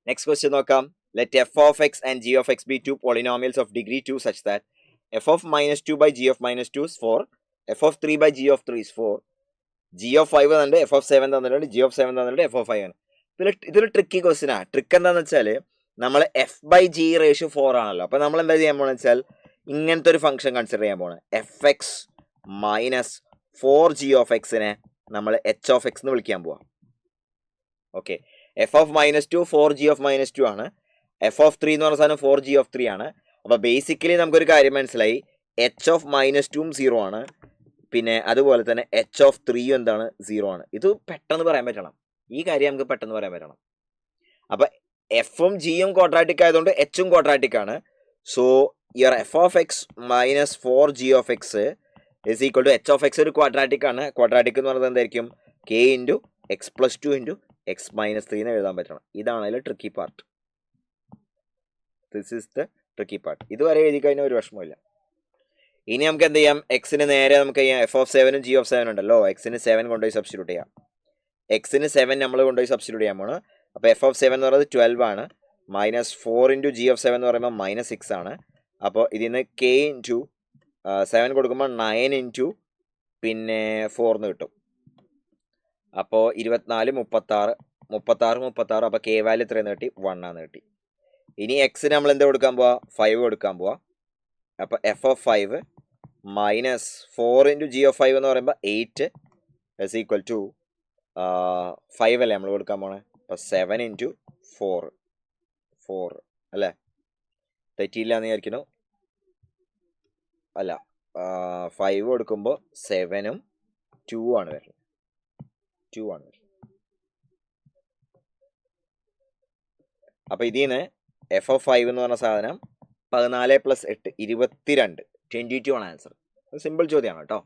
Next question നോക്കാം. Let f of x and g of x be two polynomials of degree 2 such that f of -2 by g of -2 is 4, f of 3 by g of 3 is 4, g of 5 തന്നിട്ടുണ്ട്, F of 7 തന്നിട്ടുണ്ട്, G of 7 തന്നിട്ടുണ്ട്, F of 5 ആണ്. ഇതൊരു tricky question ആണ്. Trick എന്താണെന്ന് വെച്ചാൽ നമ്മൾ F by G ratio 4 ആണല്ലോ. അപ്പോൾ നമ്മൾ എന്താ ചെയ്യാൻ പോകുന്നത് വെച്ചാൽ ഇങ്ങനത്തെ ഒരു ഫംഗ്ഷൻ കൺസിഡർ ചെയ്യാൻ പോകുന്നത്. F x minus 4 g of എക്സിനെ നമ്മൾ എച്ച് ഓഫ് എക്സ് എന്ന് വിളിക്കാൻ പോവാം. Okay, f of -2 4 g of -2 ആണ്. എഫ് ഓഫ് 3 എന്ന് പറഞ്ഞ സാധനം 4 ജി ഓഫ് 3 ആണ്. അപ്പോൾ ബേസിക്കലി നമുക്കൊരു കാര്യം മനസ്സിലായി, എച്ച് ഓഫ് -2 0 ആണ്, പിന്നെ അതുപോലെ തന്നെ എച്ച് ഓഫ് 3 എന്താണ് 0 ആണ്. ഇത് പെട്ടെന്ന് പറയാൻ പറ്റണം, ഈ കാര്യം നമുക്ക് പെട്ടെന്ന് പറയാൻ പറ്റണം. അപ്പം എഫും ജിയും ക്വാഡ്രാറ്റിക് ആയതുകൊണ്ട് എച്ചും ക്വാഡ്രാറ്റിക് ആണ്. So your f of x minus 4 g of x is equal to h of x ഒരു ക്വാഡ്രാറ്റിക് ആണ്. ക്വാഡ്രാറ്റിക് എന്ന് പറയുന്നത് എന്തായിരിക്കും? K into x plus 2 into x minus 3 എന്ന് എഴുതാൻ പറ്റണം. ഇതാണ് അതിൽ tricky part. This is the tricky part. ഇതുവരെ എഴുതി കഴിഞ്ഞാൽ ഒരു വിഷമമില്ല. ഇനി നമുക്ക് എന്ത് ചെയ്യാം? എക്സിന് നേരെ നമുക്ക് ചെയ്യാം. എഫ് ഓഫ് 7 ജി ഓഫ് 7 ഉണ്ടല്ലോ, എക്സിന് 7 കൊണ്ടുപോയി സബ്സ്റ്റിറ്റ്യൂട്ട് ചെയ്യാം. എക്സിന് 7 നമ്മൾ കൊണ്ടുപോയി സബ്സ്റ്റിറ്റ്യൂട്ട് ചെയ്യാൻ പോണ്. അപ്പോൾ എഫ് ഓഫ് 7 എന്ന് പറയുന്നത് 12 ആണ്. -4 ഇൻറ്റു ജി ഓഫ് 7 എന്ന് പറയുമ്പോൾ -6 ആണ്. അപ്പോൾ ഇതിന് കെ ഇൻറ്റു 7 കൊടുക്കുമ്പോൾ 9 ഇൻറ്റു പിന്നെ 4 എന്ന് കിട്ടും. അപ്പോൾ 24 36 അപ്പോൾ കെ വാല്യൂ എത്രയെന്ന് കിട്ടി? 1 ആണെന്ന് കിട്ടി. ഇനി എക്സിന് നമ്മൾ എന്താ കൊടുക്കാൻ പോവാ? 5 കൊടുക്കാൻ പോവാ. അപ്പോൾ F of 5 -4 into G of 5 എന്ന് പറയുമ്പോൾ 8 ഇസ് ഈക്വൽ ടു 5 അല്ലേ നമ്മൾ കൊടുക്കാൻ പോണേ. അപ്പോൾ 7 ഇൻറ്റു 4 അല്ലേ? തെറ്റിയില്ല എന്ന് വിചാരിക്കുന്നു. അല്ല, 5 കൊടുക്കുമ്പോൾ 7ഉം 2 ആണ് വരുന്നത്. അപ്പോൾ ഇതിൽ നിന്ന് എഫ് ഓഫ് 5 എന്ന് പറഞ്ഞ സാധനം 14 + 8 22 22 ആണ് ആൻസർ. സിമ്പിൾ ചോദ്യമാണ് കേട്ടോ.